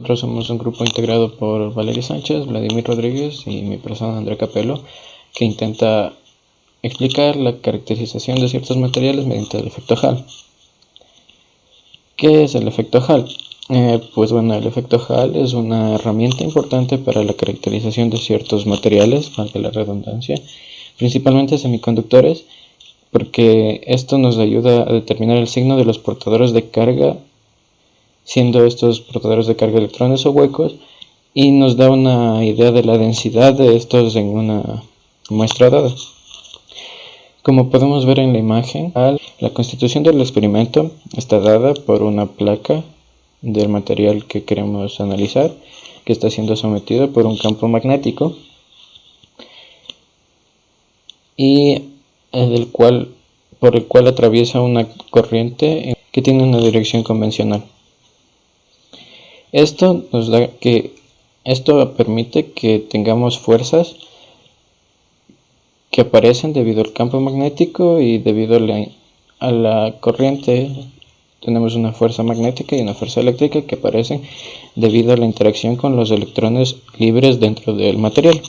Nosotros somos un grupo integrado por Valeria Sánchez, Vladimir Rodríguez y mi persona Andrea Capello, que intenta explicar la caracterización de ciertos materiales mediante el efecto Hall. ¿Qué es el efecto Hall? El efecto Hall es una herramienta importante para la caracterización de ciertos materiales, valga la redundancia, principalmente semiconductores, porque esto nos ayuda a determinar el signo de los portadores de carga, siendo estos portadores de carga electrones o huecos, y nos da una idea de la densidad de estos en una muestra dada. Como podemos ver en la imagen, la constitución del experimento está dada por una placa del material que queremos analizar, que está siendo sometido por un campo magnético y por el cual atraviesa una corriente que tiene una dirección convencional. Esto permite que tengamos fuerzas que aparecen debido al campo magnético y debido a la corriente. Tenemos una fuerza magnética y una fuerza eléctrica que aparecen debido a la interacción con los electrones libres dentro del material.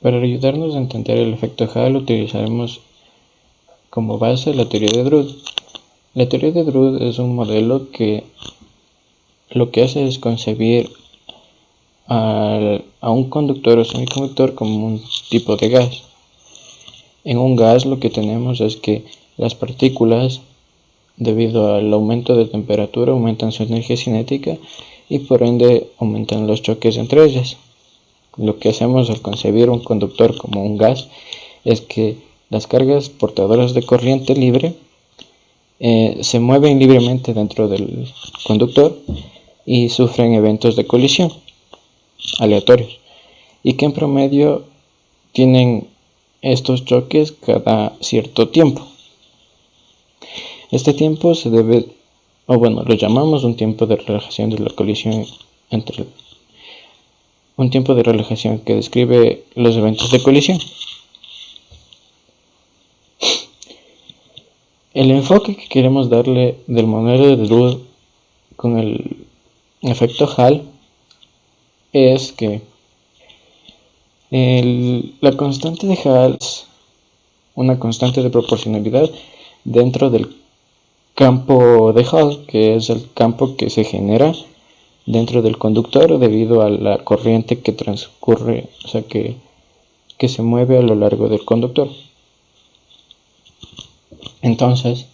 Para ayudarnos a entender el efecto Hall utilizaremos como base la teoría de Drude. La teoría de Drude es un modelo que lo que hace es concebir a un conductor o semiconductor como un tipo de gas. En un gas lo que tenemos es que las partículas, debido al aumento de temperatura, aumentan su energía cinética y por ende aumentan los choques entre ellas. Lo que hacemos al concebir un conductor como un gas es que las cargas portadoras de corriente libre se mueven libremente dentro del conductor y sufren eventos de colisión aleatorios, y que en promedio tienen estos choques cada cierto tiempo. Este tiempo lo llamamos un tiempo de relajación de la colisión un tiempo de relajación que describe los eventos de colisión. El enfoque que queremos darle del modelo de Drude con el efecto Hall es que la constante de Hall es una constante de proporcionalidad dentro del campo de Hall, que es el campo que se genera dentro del conductor debido a la corriente que transcurre, que se mueve a lo largo del conductor. Entonces,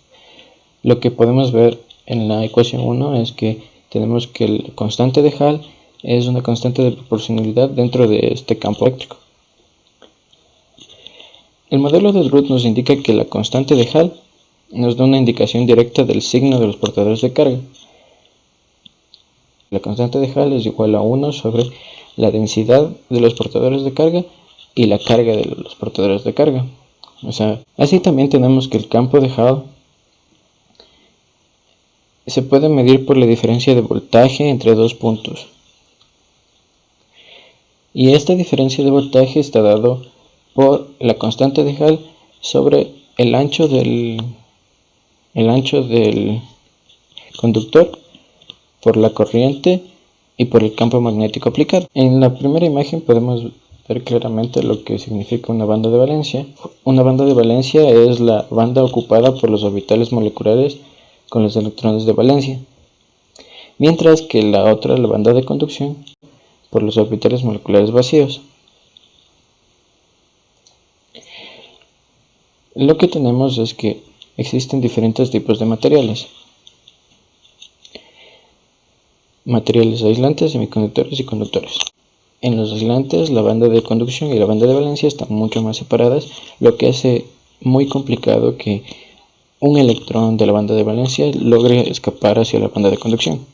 lo que podemos ver en la ecuación 1 es que tenemos que la constante de Hall es una constante de proporcionalidad dentro de este campo eléctrico. El modelo de Drude nos indica que la constante de Hall nos da una indicación directa del signo de los portadores de carga. La constante de Hall es igual a 1 sobre la densidad de los portadores de carga y la carga de los portadores de carga. Así también tenemos que el campo de Hall se puede medir por la diferencia de voltaje entre dos puntos. Y esta diferencia de voltaje está dado por la constante de Hall sobre el ancho del conductor, por la corriente y por el campo magnético aplicado. En la primera imagen podemos ver claramente lo que significa una banda de valencia. Una banda de valencia es la banda ocupada por los orbitales moleculares con los electrones de valencia, mientras que la banda de conducción, por los orbitales moleculares vacíos. Lo que tenemos es que existen diferentes tipos de materiales aislantes, semiconductores y conductores. En los aislantes, la banda de conducción y la banda de valencia están mucho más separadas, lo que hace muy complicado que un electrón de la banda de valencia logre escapar hacia la banda de conducción.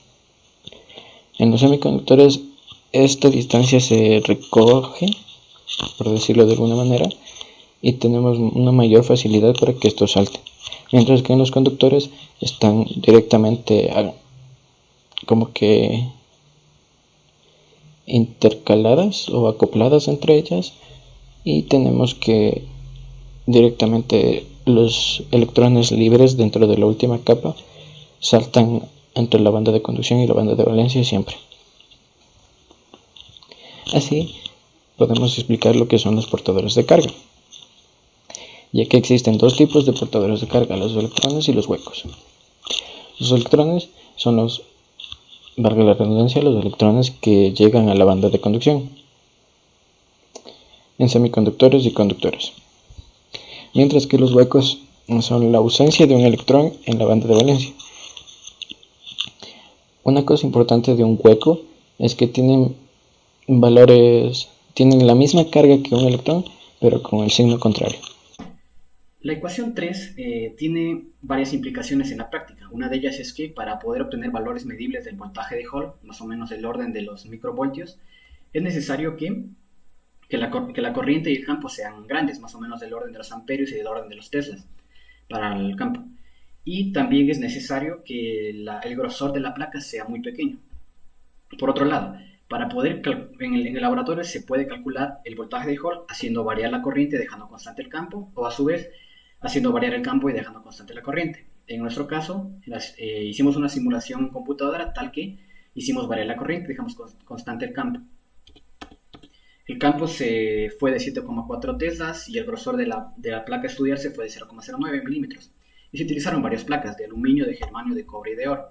En los semiconductores, esta distancia se recoge, por decirlo de alguna manera, y tenemos una mayor facilidad para que esto salte, mientras que en los conductores están directamente como que intercaladas o acopladas entre ellas, y tenemos que directamente los electrones libres dentro de la última capa saltan entre la banda de conducción y la banda de valencia siempre. Así podemos explicar lo que son los portadores de carga, ya que existen dos tipos de portadores de carga, los electrones y los huecos. Los electrones son valga la redundancia, los electrones que llegan a la banda de conducción en semiconductores y conductores, mientras que los huecos son la ausencia de un electrón en la banda de valencia. Una cosa importante de un hueco es que tienen la misma carga que un electrón, pero con el signo contrario. La ecuación 3 tiene varias implicaciones en la práctica. Una de ellas es que para poder obtener valores medibles del voltaje de Hall, más o menos del orden de los microvoltios, es necesario que la corriente y el campo sean grandes, más o menos del orden de los amperios y del orden de los teslas para el campo. Y también es necesario que el grosor de la placa sea muy pequeño. Por otro lado, en el laboratorio se puede calcular el voltaje de Hall haciendo variar la corriente dejando constante el campo, o a su vez haciendo variar el campo y dejando constante la corriente. En nuestro caso, hicimos una simulación en computadora tal que hicimos variar la corriente y dejamos constante el campo. El campo se fue de 7,4 teslas y el grosor de la placa a estudiarse fue de 0,09 milímetros. Y se utilizaron varias placas de aluminio, de germanio, de cobre y de oro.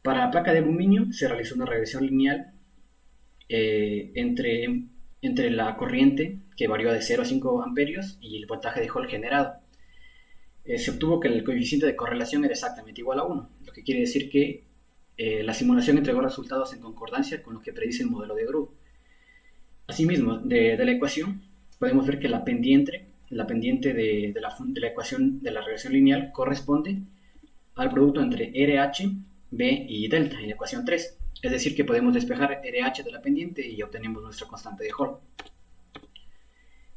Para la placa de aluminio se realizó una regresión lineal entre la corriente, que varió de 0 a 5 amperios, y el voltaje de Hall generado. Se obtuvo que el coeficiente de correlación era exactamente igual a 1, lo que quiere decir que la simulación entregó resultados en concordancia con lo que predice el modelo de Grove. Asimismo, de la ecuación, podemos ver que la pendiente de la ecuación de la regresión lineal corresponde al producto entre RH, B y delta en la ecuación 3. Es decir, que podemos despejar RH de la pendiente y obtenemos nuestra constante de Hall.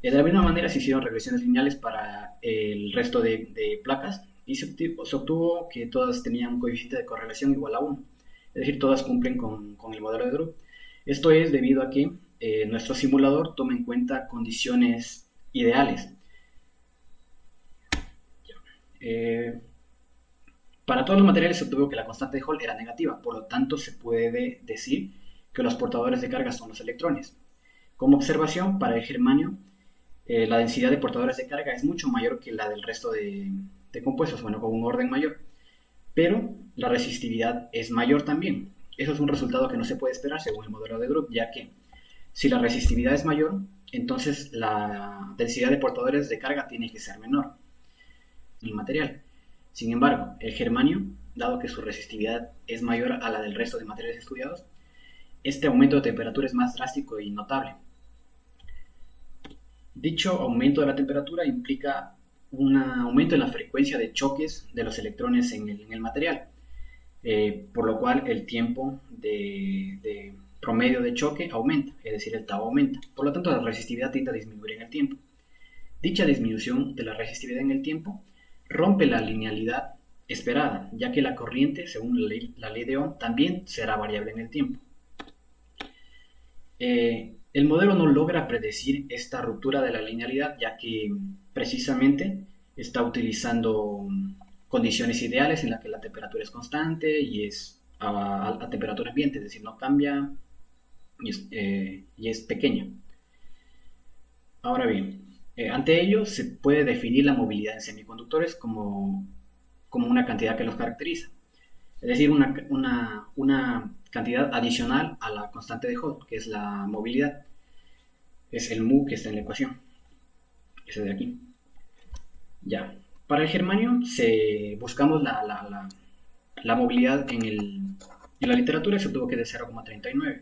De la misma manera se hicieron regresiones lineales para el resto de placas y se obtuvo que todas tenían un coeficiente de correlación igual a 1. Es decir, todas cumplen con el modelo de Grove. Esto es debido a que nuestro simulador toma en cuenta condiciones ideales. Para todos los materiales se obtuvo que la constante de Hall era negativa, por lo tanto se puede decir que los portadores de carga son los electrones. Como observación, para el germanio, la densidad de portadores de carga es mucho mayor que la del resto de compuestos, con un orden mayor, pero la resistividad es mayor también. Eso es un resultado que no se puede esperar según el modelo de Grove, ya que si la resistividad es mayor, entonces la densidad de portadores de carga tiene que ser menor en el material. Sin embargo, el germanio, dado que su resistividad es mayor a la del resto de materiales estudiados, este aumento de temperatura es más drástico y notable. Dicho aumento de la temperatura implica un aumento en la frecuencia de choques de los electrones en el material, por lo cual el tiempo de promedio de choque aumenta, es decir, el tau aumenta. Por lo tanto, la resistividad tiende a disminuir en el tiempo. Dicha disminución de la resistividad en el tiempo rompe la linealidad esperada, ya que la corriente, según la ley de Ohm, también será variable en el tiempo. El modelo no logra predecir esta ruptura de la linealidad, ya que precisamente está utilizando condiciones ideales en las que la temperatura es constante y es a temperatura ambiente, es decir, no cambia y es pequeña. Ahora bien, ante ello se puede definir la movilidad en semiconductores como una cantidad que los caracteriza, es decir, una cantidad adicional a la constante de Hall, que es la movilidad. Es el mu que está en la ecuación, ese de aquí. Ya. Para el germanio buscamos la movilidad en la literatura, se obtuvo que es de 0,39.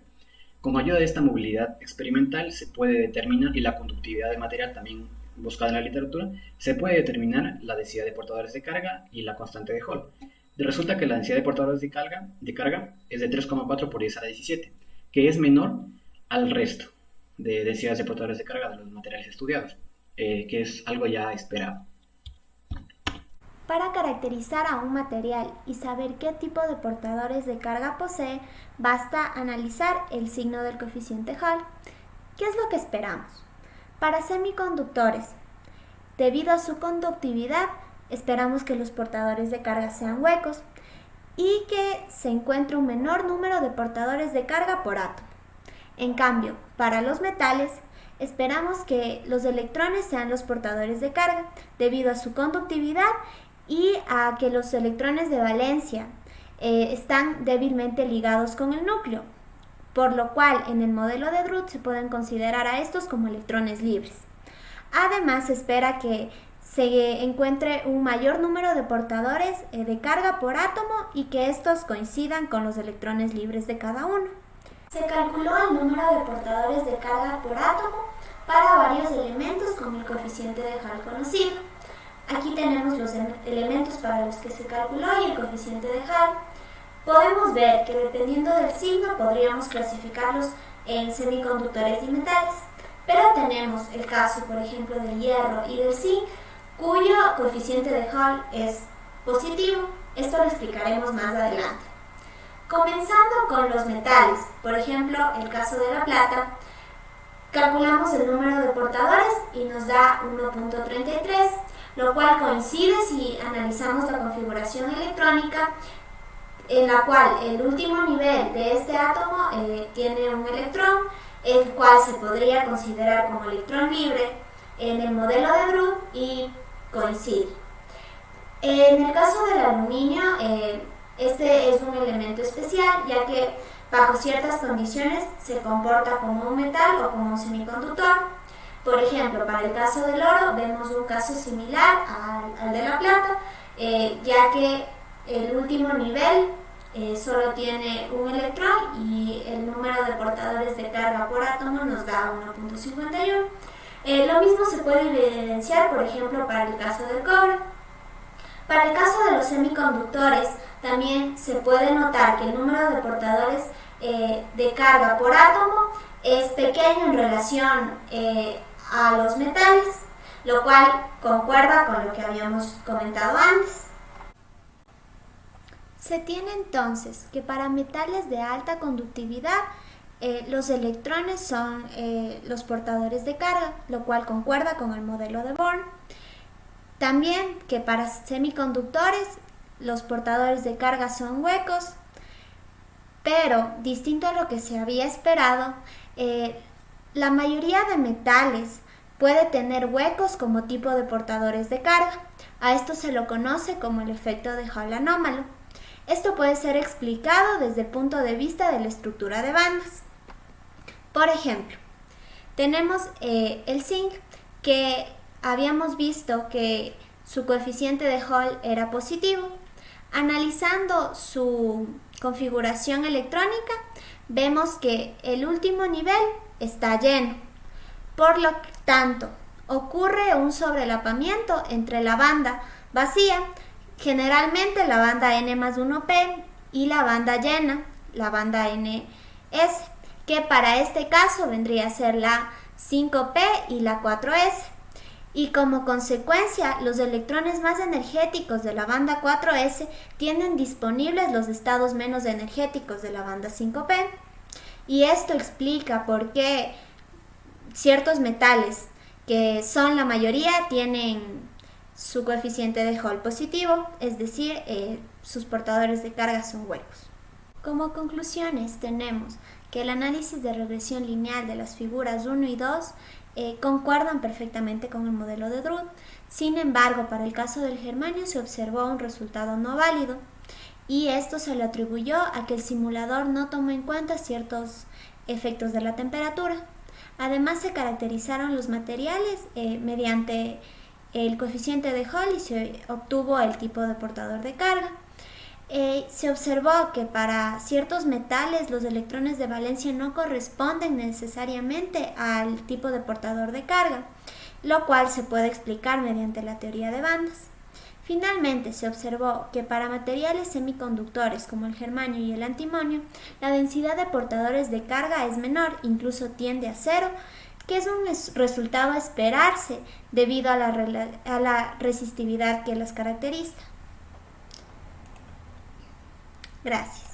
Con ayuda de esta movilidad experimental se puede determinar, y la conductividad del material también buscada en la literatura, se puede determinar la densidad de portadores de carga y la constante de Hall. Resulta que la densidad de portadores de carga es de 3,4 por 10 a la 17, que es menor al resto de densidades de portadores de carga de los materiales estudiados, que es algo ya esperado. Para caracterizar a un material y saber qué tipo de portadores de carga posee, basta analizar el signo del coeficiente Hall. ¿Qué es lo que esperamos? Para semiconductores, debido a su conductividad, esperamos que los portadores de carga sean huecos y que se encuentre un menor número de portadores de carga por átomo. En cambio, para los metales, esperamos que los electrones sean los portadores de carga debido a su conductividad y a que los electrones de valencia están débilmente ligados con el núcleo, por lo cual en el modelo de Drude se pueden considerar a estos como electrones libres. Además, se espera que se encuentre un mayor número de portadores de carga por átomo y que estos coincidan con los electrones libres de cada uno. Se calculó el número de portadores de carga por átomo para varios elementos con el coeficiente de Hall conocido. Aquí tenemos los elementos para los que se calculó y el coeficiente de Hall. Podemos ver que dependiendo del signo podríamos clasificarlos en semiconductores y metales, pero tenemos el caso, por ejemplo, del hierro y del zinc, cuyo coeficiente de Hall es positivo. Esto lo explicaremos más adelante. Comenzando con los metales, por ejemplo, el caso de la plata, calculamos el número de portadores y nos da 1.33, lo cual coincide si analizamos la configuración electrónica, en la cual el último nivel de este átomo tiene un electrón, el cual se podría considerar como electrón libre en el modelo de Drude y coincide. En el caso del aluminio, este es un elemento especial, ya que bajo ciertas condiciones se comporta como un metal o como un semiconductor. Por ejemplo, para el caso del oro vemos un caso similar al de la plata, ya que el último nivel solo tiene un electrón y el número de portadores de carga por átomo nos da 1.51. Lo mismo se puede evidenciar, por ejemplo, para el caso del cobre. Para el caso de los semiconductores, también se puede notar que el número de portadores de carga por átomo es pequeño en relación a los metales, lo cual concuerda con lo que habíamos comentado antes. Se tiene entonces que para metales de alta conductividad los electrones son los portadores de carga, lo cual concuerda con el modelo de Born. También que para semiconductores los portadores de carga son huecos, pero distinto a lo que se había esperado, la mayoría de metales puede tener huecos como tipo de portadores de carga. A esto se lo conoce como el efecto de Hall anómalo. Esto puede ser explicado desde el punto de vista de la estructura de bandas. Por ejemplo, tenemos el zinc, que habíamos visto que su coeficiente de Hall era positivo. Analizando su configuración electrónica, vemos que el último nivel está lleno. Por lo tanto, ocurre un sobrelapamiento entre la banda vacía, generalmente la banda N más 1P, y la banda llena, la banda NS, que para este caso vendría a ser la 5P y la 4S. Y como consecuencia, los electrones más energéticos de la banda 4S tienen disponibles los estados menos energéticos de la banda 5P. Y esto explica por qué ciertos metales, que son la mayoría, tienen su coeficiente de Hall positivo, es decir, sus portadores de carga son huecos. Como conclusiones tenemos que el análisis de regresión lineal de las figuras 1 y 2 concuerdan perfectamente con el modelo de Drude. Sin embargo, para el caso del germanio se observó un resultado no válido, y esto se le atribuyó a que el simulador no tomó en cuenta ciertos efectos de la temperatura. Además, se caracterizaron los materiales mediante el coeficiente de Hall y se obtuvo el tipo de portador de carga. Se observó que para ciertos metales los electrones de valencia no corresponden necesariamente al tipo de portador de carga, lo cual se puede explicar mediante la teoría de bandas. Finalmente, se observó que para materiales semiconductores como el germanio y el antimonio, la densidad de portadores de carga es menor, incluso tiende a cero, que es un resultado a esperarse debido a la resistividad que las caracteriza. Gracias.